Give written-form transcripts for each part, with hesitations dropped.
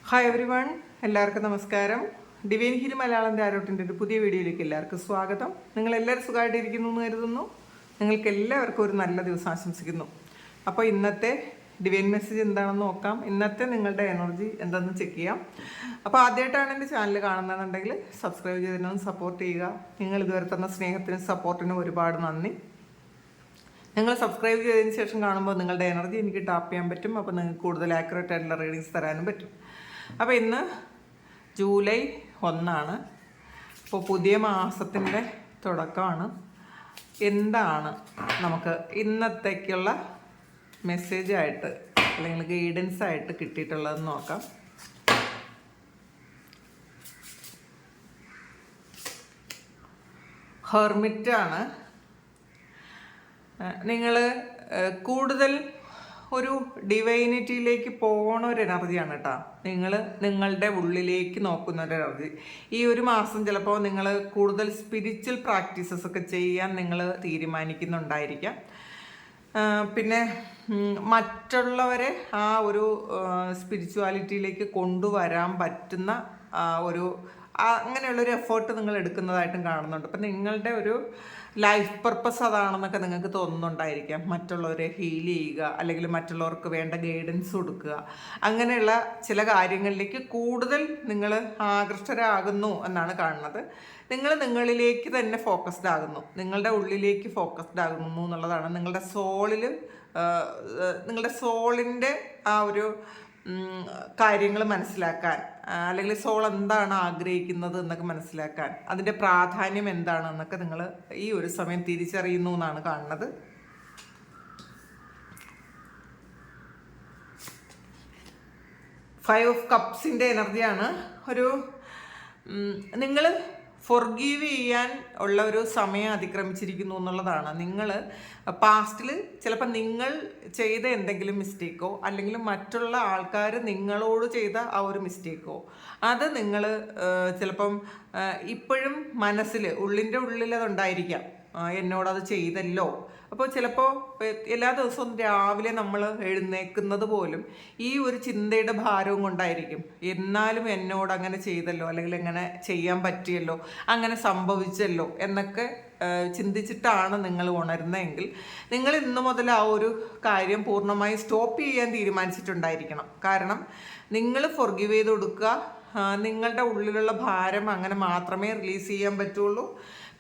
Hi every one, എല്ലാവർക്കും നമസ്കാരം. Divine heal Malayalam ടാരോട്ടിൻ്റെ ഒരു പുതിയ വീഡിയോയിലേക്ക് എല്ലാവർക്കും സ്വാഗതം. നിങ്ങളെല്ലാവരും സുഖമായിട്ടിരിക്കുന്നു എന്ന് കരുതുന്നു. നിങ്ങൾക്ക് എല്ലാവർക്കും ഒരു നല്ല ദിവസം ആശംസിക്കുന്നു. അപ്പോൾ ഇന്നത്തെ ഡിവൈൻ മെസ്സേജ് എന്താണെന്ന് നോക്കാം. ഇന്നത്തെ നിങ്ങളുടെ എനർജി എന്താണെന്ന് ചെക്ക് ചെയ്യാം. അപ്പോൾ ആദ്യമായിട്ടാണ് എൻ്റെ ചാനൽ കാണുന്നതെന്നുണ്ടെങ്കിൽ സബ്സ്ക്രൈബ് ചെയ്തിട്ടൊന്ന് സപ്പോർട്ട് ചെയ്യുക. നിങ്ങൾ ഇതുവരെ തന്ന സ്നേഹത്തിനും സപ്പോർട്ടിനും ഒരുപാട് നന്ദി. നിങ്ങൾ സബ്സ്ക്രൈബ് ചെയ്തതിന് ശേഷം കാണുമ്പോൾ നിങ്ങളുടെ എനർജി എനിക്ക് ടാപ്പ് ചെയ്യാൻ പറ്റും. അപ്പോൾ നിങ്ങൾക്ക് കൂടുതൽ ആക്യുറേറ്റ് ആയിട്ടുള്ള റീഡിങ്സ് തരാനും പറ്റും. അപ്പോൾ ഇന്ന് ജൂലൈ 1. അപ്പോൾ പുതിയ മാസത്തിൻ്റെ തുടക്കമാണ്. എന്താണ് നമുക്ക് ഇന്നത്തേക്കുള്ള മെസ്സേജായിട്ട് അല്ലെങ്കിൽ ഗൈഡൻസ് ആയിട്ട് കിട്ടിയിട്ടുള്ളതെന്ന് നോക്കാം. ഹെർമിറ്റാണ്. നിങ്ങൾ കൂടുതൽ ഒരു ഡിവൈനിറ്റിയിലേക്ക് പോകണ ഒരു എനർജിയാണ് കേട്ടോ. നിങ്ങൾ നിങ്ങളുടെ ഉള്ളിലേക്ക് നോക്കുന്ന ഒരു എനർജി. ഈ ഒരു മാസം ചിലപ്പോൾ നിങ്ങൾ കൂടുതൽ സ്പിരിച്വൽ പ്രാക്ടീസസ് ഒക്കെ ചെയ്യാൻ നിങ്ങൾ തീരുമാനിക്കുന്നുണ്ടായിരിക്കാം. പിന്നെ മറ്റുള്ളവരെ ആ ഒരു സ്പിരിച്വാലിറ്റിയിലേക്ക് കൊണ്ടുവരാൻ പറ്റുന്ന ഒരു അങ്ങനെയുള്ളൊരു എഫേർട്ട് നിങ്ങൾ എടുക്കുന്നതായിട്ടും കാണുന്നുണ്ട്. അപ്പം നിങ്ങളുടെ ഒരു ലൈഫ് പർപ്പസ് അതാണെന്നൊക്കെ നിങ്ങൾക്ക് തോന്നുന്നുണ്ടായിരിക്കാം. മറ്റുള്ളവരെ ഹീൽ ചെയ്യുക, അല്ലെങ്കിൽ മറ്റുള്ളവർക്ക് വേണ്ട ഗൈഡൻസ് കൊടുക്കുക, അങ്ങനെയുള്ള ചില കാര്യങ്ങളിലേക്ക് കൂടുതൽ നിങ്ങൾ ആകൃഷ്ടരാകുന്നു എന്നാണ് കാണുന്നത്. നിങ്ങൾ നിങ്ങളിലേക്ക് തന്നെ ഫോക്കസ്ഡ് ആകുന്നു, നിങ്ങളുടെ ഉള്ളിലേക്ക് ഫോക്കസ്ഡ് ആകുന്നു എന്നുള്ളതാണ്. നിങ്ങളുടെ സോളിൻ്റെ ആ ഒരു കാര്യങ്ങൾ മനസ്സിലാക്കാൻ, അല്ലെങ്കിൽ സോൾ എന്താണ് ആഗ്രഹിക്കുന്നത് എന്നൊക്കെ മനസ്സിലാക്കാൻ, അതിൻ്റെ പ്രാധാന്യം എന്താണെന്നൊക്കെ നിങ്ങൾ ഈ ഒരു സമയം തിരിച്ചറിയുന്നു എന്നാണ് കാണുന്നത്. ഫൈവ് ഓഫ് കപ്സിൻ്റെ എനർജിയാണ്. ഒരു നിങ്ങൾ ഫൊർഗീവ് ചെയ്യാൻ ഉള്ള ഒരു സമയം അതിക്രമിച്ചിരിക്കുന്നു എന്നുള്ളതാണ്. നിങ്ങൾ പാസ്റ്റിൽ ചിലപ്പോൾ നിങ്ങൾ ചെയ്ത എന്തെങ്കിലും മിസ്റ്റേക്കോ അല്ലെങ്കിൽ മറ്റുള്ള ആൾക്കാർ നിങ്ങളോട് ചെയ്ത ആ ഒരു മിസ്റ്റേക്കോ അത് നിങ്ങൾ ചിലപ്പം ഇപ്പോഴും മനസ്സിൽ ഉള്ളിൻ്റെ ഉള്ളിൽ അതുണ്ടായിരിക്കാം, എന്നോടത് ചെയ്തല്ലോ. അപ്പോൾ ചിലപ്പോൾ എല്ലാ ദിവസവും രാവിലെ നമ്മൾ എഴുന്നേൽക്കുന്നത് പോലും ഈ ഒരു ചിന്തയുടെ ഭാരവും കൊണ്ടായിരിക്കും. എന്നാലും എന്നോട് അങ്ങനെ ചെയ്തല്ലോ, അല്ലെങ്കിൽ എങ്ങനെ ചെയ്യാൻ പറ്റിയല്ലോ, അങ്ങനെ സംഭവിച്ചല്ലോ എന്നൊക്കെ ചിന്തിച്ചിട്ടാണ് നിങ്ങൾ ഉണരുന്നതെങ്കിൽ നിങ്ങൾ ഇന്നു മുതൽ ആ ഒരു കാര്യം പൂർണ്ണമായി സ്റ്റോപ്പ് ചെയ്യാൻ തീരുമാനിച്ചിട്ടുണ്ടായിരിക്കണം. കാരണം നിങ്ങൾ ഫൊർഗീവ് ചെയ്ത് കൊടുക്കുക. നിങ്ങളുടെ ഉള്ളിലുള്ള ഭാരം അങ്ങനെ മാത്രമേ റിലീസ് ചെയ്യാൻ പറ്റുള്ളൂ.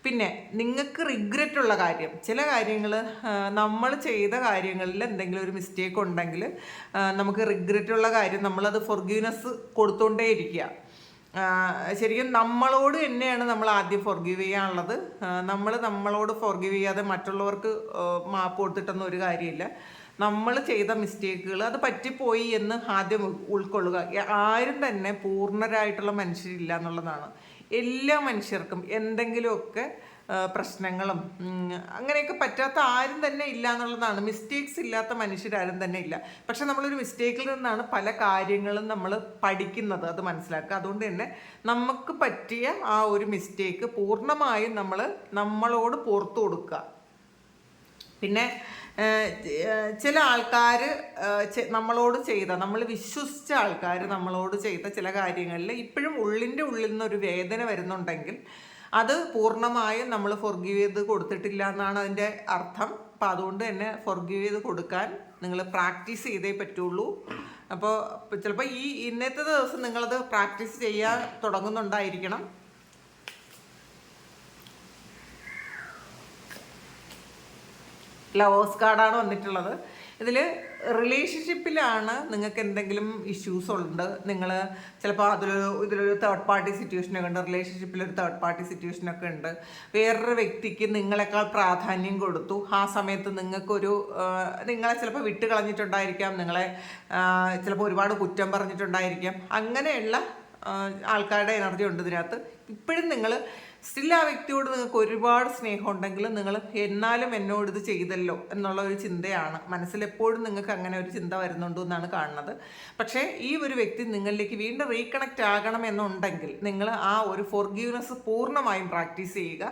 പിന്നെ നിങ്ങൾക്ക് റിഗ്രറ്റ് ഉള്ള കാര്യം, ചില കാര്യങ്ങൾ നമ്മൾ ചെയ്ത കാര്യങ്ങളിൽ എന്തെങ്കിലും ഒരു മിസ്റ്റേക്ക് ഉണ്ടെങ്കിൽ നമുക്ക് റിഗ്രറ്റ് ഉള്ള കാര്യം നമ്മളത് ഫൊർഗീവ്നെസ് കൊടുത്തുകൊണ്ടേ ഇരിക്കുക. ശരിക്കും നമ്മളോട് തന്നെയാണ് നമ്മൾ ആദ്യം ഫൊർഗീവ് ചെയ്യാനുള്ളത്. നമ്മളോട് ഫൊർഗീവ് ചെയ്യാതെ മറ്റുള്ളവർക്ക് മാപ്പ് കൊടുത്തിട്ടൊന്നും ഒരു കാര്യമില്ല. നമ്മൾ ചെയ്ത മിസ്റ്റേക്കുകൾ അത് പറ്റിപ്പോയി എന്ന് ആദ്യം ഉൾക്കൊള്ളുക. ആരും തന്നെ പൂർണ്ണരായിട്ടുള്ള മനുഷ്യരില്ല എന്നുള്ളതാണ്. എല്ലാ മനുഷ്യർക്കും എന്തെങ്കിലുമൊക്കെ പ്രശ്നങ്ങളും അങ്ങനെയൊക്കെ പറ്റാത്ത ആരും തന്നെ ഇല്ല എന്നുള്ളതാണ്. മിസ്റ്റേക്സ് ഇല്ലാത്ത മനുഷ്യരാരും തന്നെ ഇല്ല. പക്ഷെ നമ്മളൊരു മിസ്റ്റേക്കിൽ നിന്നാണ് പല കാര്യങ്ങളും നമ്മൾ പഠിക്കുന്നത്, അത് മനസ്സിലാക്കുക. അതുകൊണ്ട് തന്നെ നമുക്ക് പറ്റിയ ആ ഒരു മിസ്റ്റേക്ക് പൂർണ്ണമായും നമ്മളോട് പുറത്തു കൊടുക്കുക. പിന്നെ ചില ആൾക്കാർ നമ്മളോട് ചെയ്ത, നമ്മൾ വിശ്വസിച്ച ആൾക്കാർ നമ്മളോട് ചെയ്ത ചില കാര്യങ്ങളിൽ ഇപ്പോഴും ഉള്ളിൻ്റെ ഉള്ളിൽ നിന്നൊരു വേദന വരുന്നുണ്ടെങ്കിൽ അത് പൂർണ്ണമായും നമ്മൾ ഫൊർഗീവ് ചെയ്ത് കൊടുത്തിട്ടില്ല എന്നാണ് അതിൻ്റെ അർത്ഥം. അപ്പോൾ അതുകൊണ്ട് തന്നെ ഫൊർഗീവ് ചെയ്ത് കൊടുക്കാൻ നിങ്ങൾ പ്രാക്ടീസ് ചെയ്തേ പറ്റുള്ളൂ. അപ്പോൾ ചിലപ്പോൾ ഇന്നത്തെ ദിവസം നിങ്ങളത് പ്രാക്ടീസ് ചെയ്യാൻ തുടങ്ങുന്നുണ്ടായിരിക്കണം. ലവേഴ്സ് കാർഡാണ് വന്നിട്ടുള്ളത്. ഇതിൽ റിലേഷൻഷിപ്പിലാണ് നിങ്ങൾക്ക് എന്തെങ്കിലും ഇഷ്യൂസ് ഉണ്ട്. നിങ്ങൾ ചിലപ്പോൾ ഇതിലൊരു തേർഡ് പാർട്ടി സിറ്റുവേഷനൊക്കെ ഉണ്ട്. റിലേഷൻഷിപ്പിലൊരു തേർഡ് പാർട്ടി സിറ്റുവേഷനൊക്കെ ഉണ്ട്. വേറൊരു വ്യക്തിക്ക് നിങ്ങളെക്കാൾ പ്രാധാന്യം കൊടുത്തു. ആ സമയത്ത് നിങ്ങളെ ചിലപ്പോൾ വിട്ട് കളഞ്ഞിട്ടുണ്ടായിരിക്കാം, നിങ്ങളെ ചിലപ്പോൾ ഒരുപാട് കുറ്റം പറഞ്ഞിട്ടുണ്ടായിരിക്കാം. അങ്ങനെയുള്ള ആൾക്കാരുടെ എനർജി ഉണ്ട് ഇതിനകത്ത്. ഇപ്പോഴും നിങ്ങൾ സ്റ്റിൽ ആ വ്യക്തിയോട് നിങ്ങൾക്ക് ഒരുപാട് സ്നേഹം ഉണ്ടെങ്കിൽ നിങ്ങൾ എന്നാലും എന്നോട് ഇത് ചെയ്തല്ലോ എന്നുള്ള ഒരു ചിന്തയാണ് മനസ്സിലെപ്പോഴും നിങ്ങൾക്ക് അങ്ങനെ ഒരു ചിന്ത വരുന്നുണ്ടോ എന്നാണ് കാണുന്നത്. പക്ഷേ ഈ ഒരു വ്യക്തി നിങ്ങളിലേക്ക് വീണ്ടും റീകണക്റ്റ് ആകണം എന്നുണ്ടെങ്കിൽ നിങ്ങൾ ആ ഒരു ഫോർഗീവ്നെസ് പൂർണ്ണമായും പ്രാക്ടീസ് ചെയ്യുക.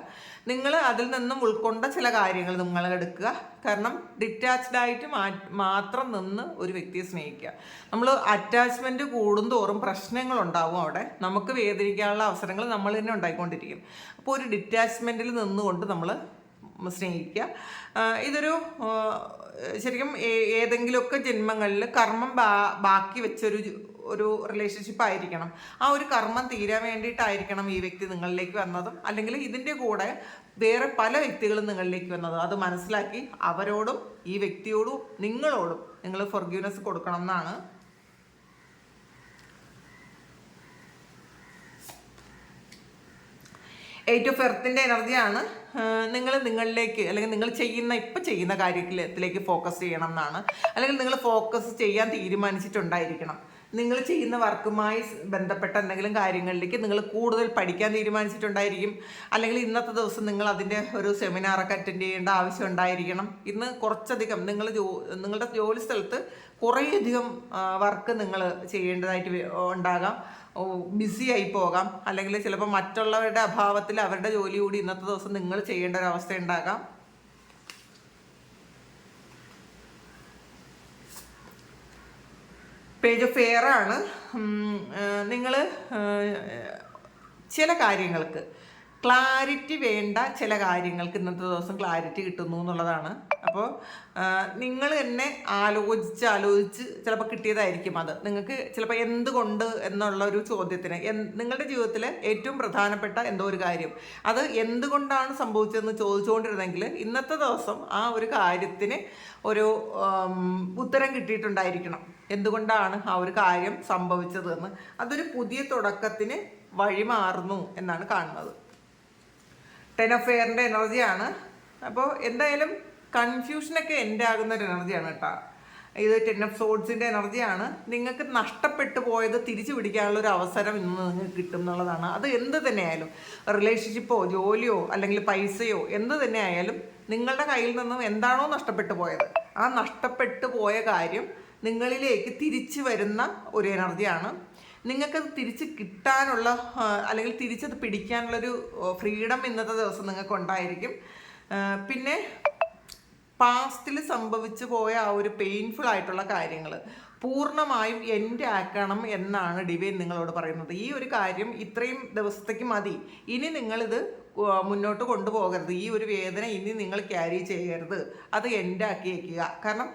നിങ്ങൾ അതിൽ നിന്നും ഉൾക്കൊണ്ട ചില കാര്യങ്ങൾ നിങ്ങൾ എടുക്കുക. കാരണം ഡിറ്റാച്ച്ഡ് ആയിട്ട് മാത്രം നിന്ന് ഒരു വ്യക്തിയെ സ്നേഹിക്കുക. നമ്മൾ അറ്റാച്ച്മെൻറ്റ് കൂടുന്തോറും പ്രശ്നങ്ങളുണ്ടാവും. അവിടെ നമുക്ക് വേദനിക്കാനുള്ള അവസരങ്ങൾ നമ്മൾ തന്നെ ഉണ്ടായിക്കൊണ്ടിരിക്കും. അപ്പോൾ ഒരു ഡിറ്റാച്ച്മെൻറ്റിൽ നിന്നുകൊണ്ട് നമ്മൾ സ്നേഹിക്കുക. ഇതൊരു ശരിക്കും ഏതെങ്കിലുമൊക്കെ ജന്മങ്ങളിൽ കർമ്മം ബാക്കി വെച്ചൊരു റിലേഷൻഷിപ്പ് ആയിരിക്കണം. ആ ഒരു കർമ്മം തീരാൻ വേണ്ടിയിട്ടായിരിക്കണം ഈ വ്യക്തി നിങ്ങളിലേക്ക് വന്നതും, അല്ലെങ്കിൽ ഇതിൻ്റെ കൂടെ വേറെ പല വ്യക്തികളും നിങ്ങളിലേക്ക് വന്നത്. അത് മനസ്സിലാക്കി അവരോടും ഈ വ്യക്തിയോടും നിങ്ങളോടും നിങ്ങൾ ഫോർഗീവ്നെസ് കൊടുക്കണം എന്നാണ്. എയ്റ്റ് ഓഫ് എർത്തിൻ്റെ എനർജിയാണ്. നിങ്ങൾ നിങ്ങളിലേക്ക് അല്ലെങ്കിൽ നിങ്ങൾ ചെയ്യുന്ന കാര്യത്തിലേക്ക് ഫോക്കസ് ചെയ്യണം എന്നാണ്. അല്ലെങ്കിൽ നിങ്ങൾ ഫോക്കസ് ചെയ്യാൻ തീരുമാനിച്ചിട്ടുണ്ടായിരിക്കണം. നിങ്ങൾ ചെയ്യുന്ന വർക്കുമായി ബന്ധപ്പെട്ട എന്തെങ്കിലും കാര്യങ്ങളിലേക്ക് നിങ്ങൾ കൂടുതൽ പഠിക്കാൻ തീരുമാനിച്ചിട്ടുണ്ടായിരിക്കും. അല്ലെങ്കിൽ ഇന്നത്തെ ദിവസം നിങ്ങൾ അതിൻ്റെ ഒരു സെമിനാറൊക്കെ അറ്റൻഡ് ചെയ്യേണ്ട ആവശ്യം ഉണ്ടായിരിക്കണം. ഇന്ന് കുറച്ചധികം നിങ്ങളുടെ ജോലി സ്ഥലത്ത് കുറേയധികം വർക്ക് നിങ്ങൾ ചെയ്യേണ്ടതായിട്ട് ഉണ്ടാകാം. ബിസി ആയി പോകാം. അല്ലെങ്കിൽ ചിലപ്പോൾ മറ്റുള്ളവരുടെ അഭാവത്തിൽ അവരുടെ ജോലി കൂടി ഇന്നത്തെ ദിവസം നിങ്ങൾ ചെയ്യേണ്ട ഒരു അവസ്ഥ ഉണ്ടാകാം. പേജ് ഓഫ് എയർ ആണ്. നിങ്ങൾ ചില കാര്യങ്ങൾക്ക് ക്ലാരിറ്റി വേണ്ട, ചില കാര്യങ്ങൾക്ക് ഇന്നത്തെ ദിവസം ക്ലാരിറ്റി കിട്ടുന്നു എന്നുള്ളതാണ്. അപ്പോൾ നിങ്ങൾ തന്നെ ആലോചിച്ച് ചിലപ്പോൾ കിട്ടിയതായിരിക്കും അത്. നിങ്ങൾക്ക് ചിലപ്പോൾ എന്തുകൊണ്ട് എന്നുള്ള ഒരു ചോദ്യത്തിന് നിങ്ങളുടെ ജീവിതത്തിൽ ഏറ്റവും പ്രധാനപ്പെട്ട എന്തോ ഒരു കാര്യം അത് എന്തുകൊണ്ടാണ് സംഭവിച്ചതെന്ന് ചോദിച്ചുകൊണ്ടിരുന്നെങ്കിൽ ഇന്നത്തെ ദിവസം ആ ഒരു കാര്യത്തിന് ഒരു ഉത്തരം കിട്ടിയിട്ടുണ്ടായിരിക്കണം. എന്തുകൊണ്ടാണ് ആ ഒരു കാര്യം സംഭവിച്ചതെന്ന്. അതൊരു പുതിയ തുടക്കത്തിന് വഴിമാറുന്നു എന്നാണ് കാണുന്നത്. 10 ഓഫ് എയറിൻ്റെ എനർജിയാണ്. അപ്പോൾ എന്തായാലും കൺഫ്യൂഷനൊക്കെ എൻഡ് ആകുന്ന ഒരു എനർജിയാണ് കേട്ടോ. ഇത് 10 ഓഫ് സോഡ്സിൻ്റെ എനർജിയാണ്. നിങ്ങൾക്ക് നഷ്ടപ്പെട്ടു പോയത് തിരിച്ചു പിടിക്കാനുള്ള ഒരു അവസരം ഇന്ന് നിങ്ങൾക്ക് കിട്ടും എന്നുള്ളതാണ്. അത് എന്ത് തന്നെയായാലും, റിലേഷൻഷിപ്പോ ജോലിയോ അല്ലെങ്കിൽ പൈസയോ എന്ത് തന്നെ ആയാലും നിങ്ങളുടെ കയ്യിൽ നിന്നും എന്താണോ നഷ്ടപ്പെട്ടു പോയത് ആ നഷ്ടപ്പെട്ടു പോയ കാര്യം നിങ്ങളിലേക്ക് തിരിച്ചു വരുന്ന ഒരു എനർജിയാണ്. നിങ്ങൾക്കത് തിരിച്ച് കിട്ടാനുള്ള അല്ലെങ്കിൽ തിരിച്ചത് പിടിക്കാനുള്ളൊരു ഫ്രീഡം ഇന്നത്തെ ദിവസം നിങ്ങൾക്ക് ഉണ്ടായിരിക്കും. പിന്നെ പാസ്റ്റിൽ സംഭവിച്ചു പോയ ആ ഒരു പെയിൻഫുൾ ആയിട്ടുള്ള കാര്യങ്ങൾ പൂർണ്ണമായും എൻഡ് ആക്കണം എന്നാണ് ഡിവൈൻ നിങ്ങളോട് പറയുന്നത്. ഈ ഒരു കാര്യം ഇത്രയും ദിവസത്തേക്ക് മതി. ഇനി നിങ്ങളിത് മുന്നോട്ട് കൊണ്ടുപോകരുത്. ഈ ഒരു വേദന ഇനി നിങ്ങൾ ക്യാരി ചെയ്യരുത്. അത് എൻഡ് ആക്കി വയ്ക്കുക. കാരണം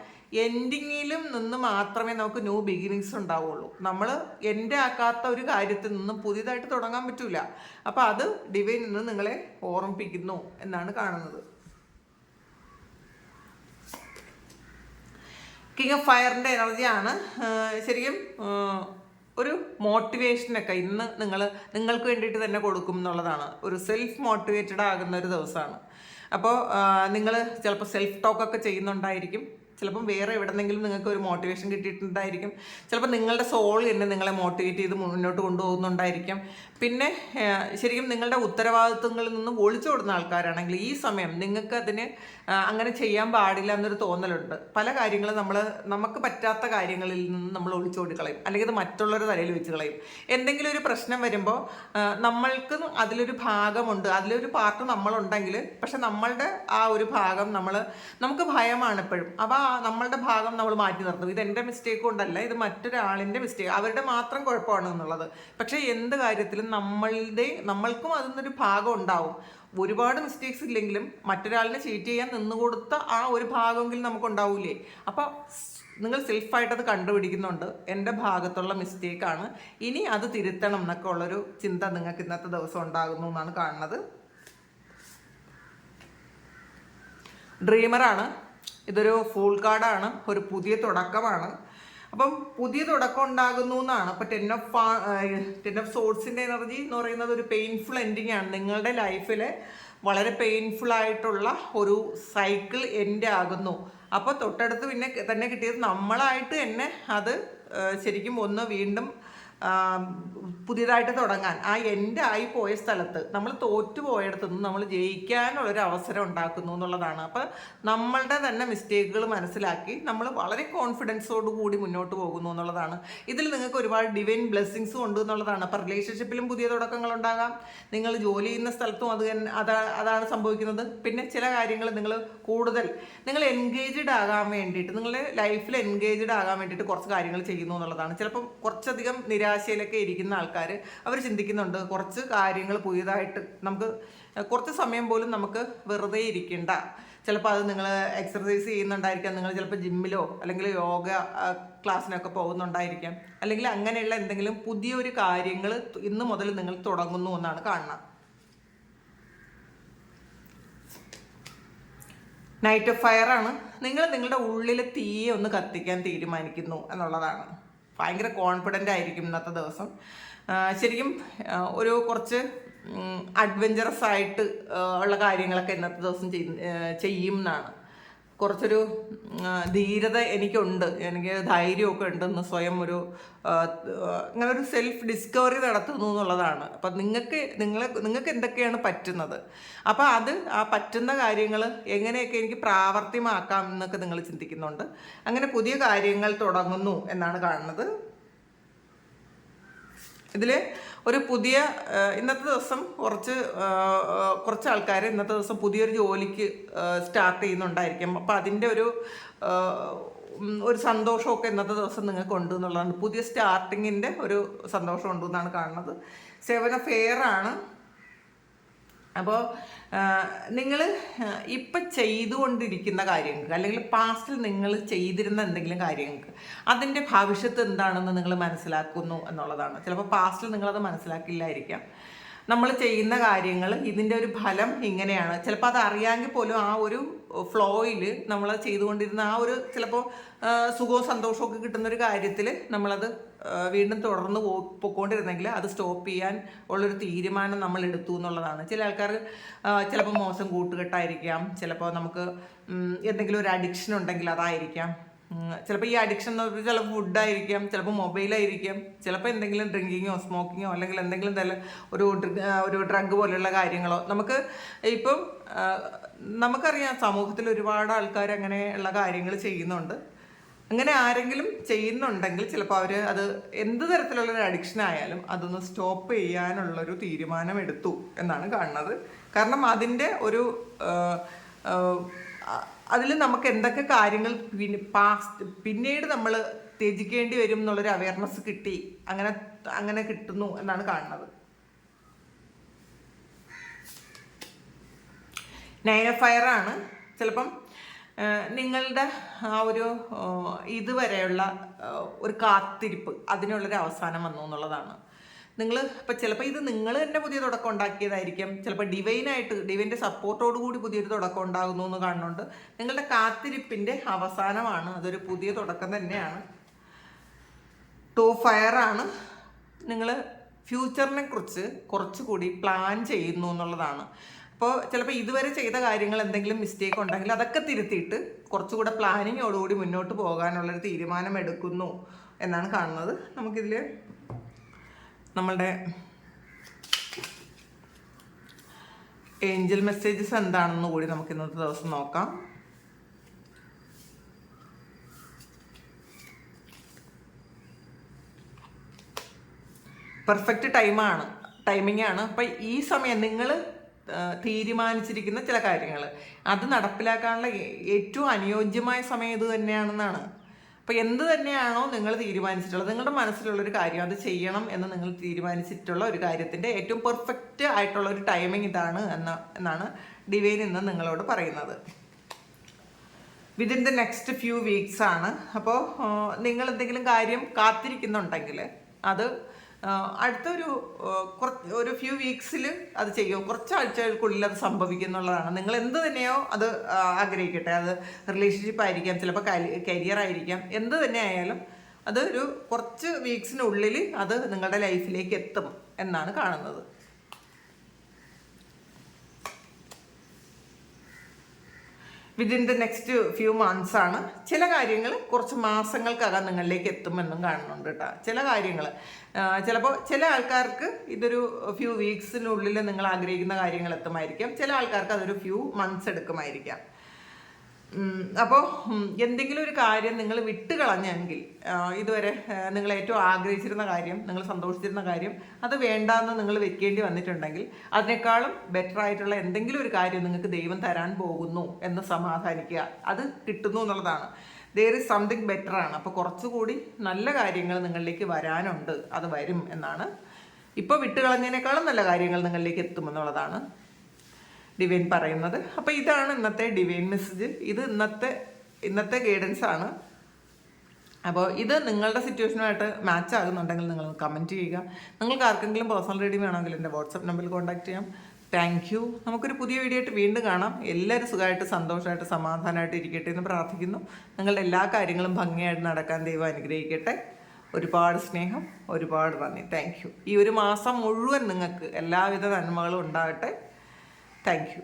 എൻഡിങ്ങിലും നിന്ന് മാത്രമേ നമുക്ക് ന്യൂ ബിഗിനിങ്സ് ഉണ്ടാവുള്ളൂ. നമ്മൾ എൻഡ് ആക്കാത്ത ഒരു കാര്യത്തിൽ നിന്നും പുതിയതായിട്ട് തുടങ്ങാൻ പറ്റൂല. അപ്പോൾ അത് ഡിവൈൻ നിന്ന് നിങ്ങളെ ഓർമ്മിപ്പിക്കുന്നു എന്നാണ് കാണുന്നത്. കിങ് ഓഫ് ഫയറിൻ്റെ എനർജിയാണ്. ശരിക്കും ഒരു മോട്ടിവേഷനൊക്കെ ഇന്ന് നിങ്ങൾക്ക് വേണ്ടിയിട്ട് തന്നെ കൊടുക്കും എന്നുള്ളതാണ്. ഒരു സെൽഫ് മോട്ടിവേറ്റഡ് ആകുന്ന ഒരു ദിവസമാണ്. അപ്പോൾ നിങ്ങൾ ചിലപ്പോൾ സെൽഫ് ടോക്കൊക്കെ ചെയ്യുന്നുണ്ടായിരിക്കും. ചിലപ്പം വേറെ എവിടെന്നെങ്കിലും നിങ്ങൾക്ക് ഒരു മോട്ടിവേഷൻ കിട്ടിയിട്ടുണ്ടായിരിക്കും. ചിലപ്പോൾ നിങ്ങളുടെ സോൾ തന്നെ നിങ്ങളെ മോട്ടിവേറ്റ് ചെയ്ത് മുന്നോട്ട് കൊണ്ടുപോകുന്നുണ്ടായിരിക്കും. പിന്നെ ശരിക്കും നിങ്ങളുടെ ഉത്തരവാദിത്വങ്ങളിൽ നിന്ന് ഒളിച്ചോടുന്ന ആൾക്കാരാണെങ്കിൽ ഈ സമയം നിങ്ങൾക്ക് അതിന് അങ്ങനെ ചെയ്യാൻ പാടില്ല എന്നൊരു തോന്നലുണ്ട്. പല കാര്യങ്ങളും നമുക്ക് പറ്റാത്ത കാര്യങ്ങളിൽ നിന്ന് നമ്മൾ ഒളിച്ചോടി കളയും, അല്ലെങ്കിൽ അത് മറ്റുള്ളവരുടെ തലയിൽ വെച്ച് കളയും. എന്തെങ്കിലും ഒരു പ്രശ്നം വരുമ്പോൾ നമ്മൾക്ക് അതിലൊരു ഭാഗമുണ്ട്, അതിലൊരു പാർട്ട് നമ്മളുണ്ടെങ്കിൽ പക്ഷെ നമ്മളുടെ ആ ഒരു ഭാഗം നമുക്ക് ഭയമാണ് എപ്പോഴും. അപ്പോൾ നമ്മളുടെ ഭാഗം നമ്മൾ മാറ്റി നിർത്തും. ഇത് എൻ്റെ മിസ്റ്റേക്ക് കൊണ്ടല്ല, ഇത് മറ്റൊരാളിൻ്റെ മിസ്റ്റേക്ക്, അവരുടെ മാത്രം കുഴപ്പമാണ് എന്നുള്ളത്. പക്ഷേ എന്ത് കാര്യത്തിലും നമ്മൾക്കും അതിന്നൊരു ഭാഗം ഉണ്ടാവും. ഒരുപാട് മിസ്റ്റേക്സ് ഇല്ലെങ്കിലും മറ്റൊരാളിനെ ചീറ്റ് ചെയ്യാൻ നിന്നുകൊടുത്ത ആ ഒരു ഭാഗമെങ്കിലും നമുക്കുണ്ടാവൂലേ. അപ്പം നിങ്ങൾ സെൽഫായിട്ടത് കണ്ടുപിടിക്കുന്നുണ്ട്, എൻ്റെ ഭാഗത്തുള്ള മിസ്റ്റേക്കാണ്, ഇനി അത് തിരുത്തണം എന്നൊക്കെ ഉള്ളൊരു ചിന്ത നിങ്ങൾക്ക് ഇന്നത്തെ ദിവസം ഉണ്ടാകുന്നു എന്നാണ് കാണുന്നത്. ഡ്രീമറാണ്. ഇതൊരു ഫൂൾ കാർഡാണ്. ഒരു പുതിയ തുടക്കമാണ്. അപ്പം പുതിയ തുടക്കം ഉണ്ടാകുന്നു എന്നാണ്. അപ്പോൾ 10 ഓഫ് സോഡ്സിൻ്റെ എനർജി എന്ന് പറയുന്നത് ഒരു പെയിൻഫുൾ എൻഡിങ് ആണ്. നിങ്ങളുടെ ലൈഫിൽ വളരെ പെയിൻഫുൾ ആയിട്ടുള്ള ഒരു സൈക്കിൾ എൻഡ് ആകുന്നു. അപ്പോൾ തൊട്ടടുത്ത് പിന്നെ തന്നെ കിട്ടിയത് നമ്മളായിട്ട് തന്നെ അത് ശരിക്കും ഒന്ന് വീണ്ടും പുതിയതായിട്ട് തുടങ്ങാൻ ആ എൻ്റെ ആയി പോയ സ്ഥലത്ത് നമ്മൾ തോറ്റു പോയിടത്തു നിന്ന് നമ്മൾ ജയിക്കാനുള്ളൊരു അവസരം ഉണ്ടാക്കുന്നു എന്നുള്ളതാണ്. അപ്പോൾ നമ്മളുടെ തന്നെ മിസ്റ്റേക്കുകൾ മനസ്സിലാക്കി നമ്മൾ വളരെ കോൺഫിഡൻസോട് കൂടി മുന്നോട്ട് പോകുന്നു എന്നുള്ളതാണ്. ഇതിൽ നിങ്ങൾക്ക് ഒരുപാട് ഡിവൈൻ ബ്ലെസ്സിങ്സും ഉണ്ട് എന്നുള്ളതാണ്. അപ്പോൾ റിലേഷൻഷിപ്പിലും പുതിയ തുടക്കങ്ങൾ ഉണ്ടാകാം, നിങ്ങൾ ജോലി ചെയ്യുന്ന സ്ഥലത്തും അതാണ് സംഭവിക്കുന്നത്. പിന്നെ ചില കാര്യങ്ങൾ നിങ്ങൾ എൻഗേജ്ഡ് ആകാൻ വേണ്ടിയിട്ട്, നിങ്ങളുടെ ലൈഫിൽ എൻഗേജ്ഡ് ആകാൻ വേണ്ടിയിട്ട് കുറച്ച് കാര്യങ്ങൾ ചെയ്യുന്നു എന്നുള്ളതാണ്. ചിലപ്പം കുറച്ചധികം നിരാശയിലൊക്കെ ഇരിക്കുന്ന ആൾക്കാർ അവർ ചിന്തിക്കുന്നുണ്ട് കുറച്ച് കാര്യങ്ങൾ പുതിയതായിട്ട് നമുക്ക് കുറച്ച് സമയം പോലും നമുക്ക് വെറുതെ ഇരിക്കേണ്ട. ചിലപ്പോൾ അത് നിങ്ങൾ എക്സർസൈസ് ചെയ്യുന്നുണ്ടായിരിക്കാം, നിങ്ങൾ ചിലപ്പോൾ ജിമ്മിലോ അല്ലെങ്കിൽ യോഗ ക്ലാസ്സിനൊക്കെ പോകുന്നുണ്ടായിരിക്കാം, അല്ലെങ്കിൽ അങ്ങനെയുള്ള എന്തെങ്കിലും പുതിയൊരു കാര്യങ്ങൾ ഇന്ന് മുതൽ നിങ്ങൾ തുടങ്ങുന്നു എന്നാണ് കാണുന്നത്. നൈറ്റ് ഓഫ് ഫയർ ആണ്. നിങ്ങൾ നിങ്ങളുടെ ഉള്ളിലെ തീയെ ഒന്ന് കത്തിക്കാൻ തീരുമാനിക്കുന്നു എന്നുള്ളതാണ്. ഭയങ്കര കോൺഫിഡൻ്റ് ആയിരിക്കും ഇന്നത്തെ ദിവസം. ശരിക്കും ഒരു കുറച്ച് അഡ്വഞ്ചറസ് ആയിട്ട് ഉള്ള കാര്യങ്ങളൊക്കെ ഇന്നത്തെ ദിവസം ചെയ്യും എന്നാണ്. കുറച്ചൊരു ധീരത എനിക്കുണ്ട്, എനിക്ക് ധൈര്യമൊക്കെ ഉണ്ടെന്ന് സ്വയം അങ്ങനെ ഒരു സെൽഫ് ഡിസ്കവറി നടത്തുന്നു എന്നുള്ളതാണ്. അപ്പം നിങ്ങൾക്ക് എന്തൊക്കെയാണ് പറ്റുന്നത്, അപ്പോൾ ആ പറ്റുന്ന കാര്യങ്ങൾ എങ്ങനെയൊക്കെ എനിക്ക് പ്രാവർത്തികമാക്കാം എന്നൊക്കെ നിങ്ങൾ ചിന്തിക്കുന്നുണ്ട്. അങ്ങനെ പുതിയ കാര്യങ്ങൾ തുടങ്ങുന്നു എന്നാണ് കാണുന്നത്. ഇതിൽ ഒരു പുതിയ ഇന്നത്തെ ദിവസം കുറച്ച് ആൾക്കാർ ഇന്നത്തെ ദിവസം പുതിയൊരു ജോലിക്ക് സ്റ്റാർട്ട് ചെയ്യുന്നുണ്ടായിരിക്കും. അപ്പം അതിൻ്റെ ഒരു സന്തോഷമൊക്കെ ഇന്നത്തെ ദിവസം നിങ്ങൾക്ക് ഉണ്ട് എന്നുള്ളതാണ്. പുതിയ സ്റ്റാർട്ടിങ്ങിൻ്റെ ഒരു സന്തോഷം ഉണ്ടെന്നാണ് കാണുന്നത്. 7 ഓഫ് എയർ ആണ്. അപ്പോൾ നിങ്ങൾ ഇപ്പം ചെയ്തുകൊണ്ടിരിക്കുന്ന കാര്യങ്ങൾക്ക് അല്ലെങ്കിൽ പാസ്റ്റിൽ നിങ്ങൾ ചെയ്തിരുന്ന എന്തെങ്കിലും കാര്യങ്ങൾക്ക് അതിൻ്റെ ഭവിഷ്യത്ത് എന്താണെന്ന് നിങ്ങൾ മനസ്സിലാക്കുന്നു എന്നുള്ളതാണ്. ചിലപ്പോൾ പാസ്റ്റിൽ നിങ്ങളത് മനസ്സിലാക്കില്ലായിരിക്കാം. നമ്മൾ ചെയ്യുന്ന കാര്യങ്ങൾ ഇതിൻ്റെ ഒരു ഫലം ഇങ്ങനെയാണ്. ചിലപ്പോൾ അത് അറിയാമെങ്കിൽ പോലും ആ ഒരു ഫ്ലോയിൽ നമ്മൾ ചെയ്തുകൊണ്ടിരുന്ന ചിലപ്പോൾ സുഖവും സന്തോഷമൊക്കെ കിട്ടുന്നൊരു കാര്യത്തിൽ നമ്മളത് വീണ്ടും തുടർന്ന് പൊയ്ക്കൊണ്ടിരുന്നെങ്കിൽ അത് സ്റ്റോപ്പ് ചെയ്യാൻ ഉള്ളൊരു തീരുമാനം നമ്മൾ എടുത്തു എന്നുള്ളതാണ്. ചില ആൾക്കാർ ചിലപ്പോൾ മോശം കൂട്ടുകെട്ടായിരിക്കാം, ചിലപ്പോൾ നമുക്ക് എന്തെങ്കിലും ഒരു അഡിക്ഷൻ ഉണ്ടെങ്കിൽ അതായിരിക്കാം, ചിലപ്പോൾ ഈ അഡിക്ഷൻ എന്ന് പറഞ്ഞാൽ ചിലപ്പോൾ ഫുഡായിരിക്കാം, ചിലപ്പോൾ മൊബൈലായിരിക്കാം, ചിലപ്പോൾ എന്തെങ്കിലും ഡ്രിങ്കിങ്ങോ സ്മോക്കിങ്ങോ അല്ലെങ്കിൽ എന്തെങ്കിലും ഒരു ഡ്രഗ് പോലെയുള്ള കാര്യങ്ങളോ. ഇപ്പം നമുക്കറിയാം സമൂഹത്തിൽ ഒരുപാട് ആൾക്കാർ അങ്ങനെയുള്ള കാര്യങ്ങൾ ചെയ്യുന്നുണ്ട്. അങ്ങനെ ആരെങ്കിലും ചെയ്യുന്നുണ്ടെങ്കിൽ ചിലപ്പോൾ അത് എന്ത് തരത്തിലുള്ളൊരു അഡിക്ഷൻ ആയാലും അതൊന്ന് സ്റ്റോപ്പ് ചെയ്യാനുള്ളൊരു തീരുമാനം എടുത്തു എന്നാണ് കാണുന്നത്. കാരണം അതിൻ്റെ അതിൽ നമുക്ക് എന്തൊക്കെ കാര്യങ്ങൾ പിന്നീട് നമ്മൾ ത്യജിക്കേണ്ടി വരും എന്നുള്ളൊരു അവയർനെസ് കിട്ടി, അങ്ങനെ കിട്ടുന്നു എന്നാണ് കാണുന്നത്. 9 ഓഫ് ഫയർ ആണ്. ചിലപ്പം നിങ്ങളുടെ ആ ഇതുവരെയുള്ള ഒരു കാത്തിരിപ്പ് അതിനുള്ളൊരു അവസാനം വന്നു എന്നുള്ളതാണ്. ഇപ്പം ചിലപ്പോൾ ഇത് നിങ്ങൾ തന്നെ പുതിയ തുടക്കം ഉണ്ടാക്കിയതായിരിക്കാം, ചിലപ്പോൾ ഡിവൈൻ്റെ സപ്പോർട്ടോടു കൂടി പുതിയൊരു തുടക്കം ഉണ്ടാകുന്നു എന്ന് കാണുന്നുണ്ട്. നിങ്ങളുടെ കാത്തിരിപ്പിൻ്റെ അവസാനമാണ്, അതൊരു പുതിയ തുടക്കം തന്നെയാണ്. 2 ഓഫ് ഫയർ ആണ്. നിങ്ങൾ ഫ്യൂച്ചറിനെ കുറിച്ച് കുറച്ചുകൂടി പ്ലാൻ ചെയ്യുന്നു എന്നുള്ളതാണ്. അപ്പോൾ ചിലപ്പോൾ ഇതുവരെ ചെയ്ത കാര്യങ്ങൾ എന്തെങ്കിലും മിസ്റ്റേക്ക് ഉണ്ടെങ്കിൽ അതൊക്കെ തിരുത്തിയിട്ട് കുറച്ചുകൂടെ പ്ലാനിങ്ങോടുകൂടി മുന്നോട്ട് പോകാനുള്ളൊരു തീരുമാനം എടുക്കുന്നു എന്നാണ് കാണുന്നത്. നമുക്കിതിൽ നമ്മളുടെ ഏഞ്ചൽ മെസ്സേജസ് എന്താണെന്ന് കൂടി നമുക്ക് ഇന്നത്തെ ദിവസം നോക്കാം. പെർഫെക്റ്റ് ടൈമിംഗ് ആണ്. അപ്പം ഈ സമയം നിങ്ങൾ തീരുമാനിച്ചിരിക്കുന്ന ചില കാര്യങ്ങൾ അത് നടപ്പിലാക്കാനുള്ള ഏറ്റവും അനുയോജ്യമായ സമയം ഇത് തന്നെയാണെന്നാണ്. അപ്പോൾ എന്ത് തന്നെയാണോ നിങ്ങൾ തീരുമാനിച്ചിട്ടുള്ളത്, നിങ്ങളുടെ മനസ്സിലുള്ളൊരു കാര്യം അത് ചെയ്യണം എന്ന് നിങ്ങൾ തീരുമാനിച്ചിട്ടുള്ള ഒരു കാര്യത്തിൻ്റെ ഏറ്റവും പെർഫെക്റ്റ് ആയിട്ടുള്ള ഒരു ടൈമിംഗ് ഇതാണ് എന്നാണ് ഡിവൈൻ ഇന്ന് നിങ്ങളോട് പറയുന്നത്. Within the next few weeks ആണ്. അപ്പോൾ നിങ്ങൾ എന്തെങ്കിലും കാര്യം കാത്തിരിക്കുന്നുണ്ടെങ്കിൽ അത് ഒരു ഫ്യൂ വീക്സിൽ അത് ചെയ്യും, കുറച്ച് ആഴ്ചകൾക്കുള്ളിൽ അത് സംഭവിക്കുന്നുള്ളതാണ്. നിങ്ങൾ എന്ത് തന്നെയോ അത് ആഗ്രഹിക്കട്ടെ, അത് റിലേഷൻഷിപ്പ് ആയിരിക്കാം, ചിലപ്പോൾ കരിയർ ആയിരിക്കാം, എന്ത് തന്നെ ആയാലും അത് കുറച്ച് വീക്സിനുള്ളിൽ അത് നിങ്ങളുടെ ലൈഫിലേക്ക് എത്തും എന്നാണ് കാണുന്നത്. Within the next few months ആണ്. ചില കാര്യങ്ങൾ കുറച്ച് മാസങ്ങൾക്കകം നിങ്ങളിലേക്ക് എത്തുമെന്നും കാണുന്നുണ്ട് കേട്ടോ. ചില കാര്യങ്ങൾ ചിലപ്പോൾ ചില ആൾക്കാർക്ക് ഇതൊരു ഫ്യൂ വീക്സിനുള്ളിൽ നിങ്ങൾ ആഗ്രഹിക്കുന്ന കാര്യങ്ങൾ എത്തുമായിരിക്കാം. ചില ആൾക്കാർക്ക് അതൊരു ഫ്യൂ മന്ത്സ് എടുക്കുമായിരിക്കാം. അപ്പോൾ എന്തെങ്കിലും ഒരു കാര്യം നിങ്ങൾ വിട്ടുകളഞ്ഞെങ്കിൽ, ഇതുവരെ നിങ്ങൾ ഏറ്റവും ആഗ്രഹിച്ചിരുന്ന കാര്യം, നിങ്ങൾ സന്തോഷിച്ചിരുന്ന കാര്യം, അത് വേണ്ടാന്ന് നിങ്ങൾ വെക്കേണ്ടി വന്നിട്ടുണ്ടെങ്കിൽ അതിനേക്കാളും ബെറ്റർ ആയിട്ടുള്ള എന്തെങ്കിലും ഒരു കാര്യം നിങ്ങൾക്ക് ദൈവം തരാൻ പോകുന്നു എന്ന് സമാധാനിക്കുക. അത് കിട്ടുന്നു എന്നുള്ളതാണ്. ദെയർ ഈസ് സംതിങ് ബെറ്റർ ആണ്. അപ്പോൾ കുറച്ചുകൂടി നല്ല കാര്യങ്ങൾ നിങ്ങളിലേക്ക് വരാനുണ്ട്, അത് വരും എന്നാണ്. ഇപ്പോൾ വിട്ടുകളഞ്ഞതിനേക്കാളും നല്ല കാര്യങ്ങൾ നിങ്ങളിലേക്ക് എത്തുമെന്നുള്ളതാണ് ഡിവൈൻ പറയുന്നത്. അപ്പോൾ ഇതാണ് ഇന്നത്തെ ഡിവൈൻ മെസ്സേജ്. ഇത് ഇന്നത്തെ ഗൈഡൻസ് ആണ്. അപ്പോൾ ഇത് നിങ്ങളുടെ സിറ്റുവേഷനുമായിട്ട് മാച്ച് ആകുന്നുണ്ടെങ്കിൽ നിങ്ങൾ കമൻറ്റ് ചെയ്യുക. നിങ്ങൾക്ക് ആർക്കെങ്കിലും പേഴ്സണൽ റീഡിംഗ് വേണമെങ്കിൽ എൻ്റെ വാട്സപ്പ് നമ്പറിൽ കോൺടാക്ട് ചെയ്യാം. Thank you. നമുക്കൊരു പുതിയ വീഡിയോ ആയിട്ട് വീണ്ടും കാണാം. എല്ലാവരും സുഖമായിട്ട് സന്തോഷമായിട്ട് സമാധാനമായിട്ട് ഇരിക്കട്ടെ എന്ന് പ്രാർത്ഥിക്കുന്നു. നിങ്ങളുടെ എല്ലാ കാര്യങ്ങളും ഭംഗിയായിട്ട് നടക്കാൻ ദൈവം അനുഗ്രഹിക്കട്ടെ. ഒരുപാട് സ്നേഹം, ഒരുപാട് നന്ദി. Thank you. ഈ ഒരു മാസം മുഴുവൻ നിങ്ങൾക്ക് എല്ലാവിധ നന്മകളും ഉണ്ടാകട്ടെ. Thank you.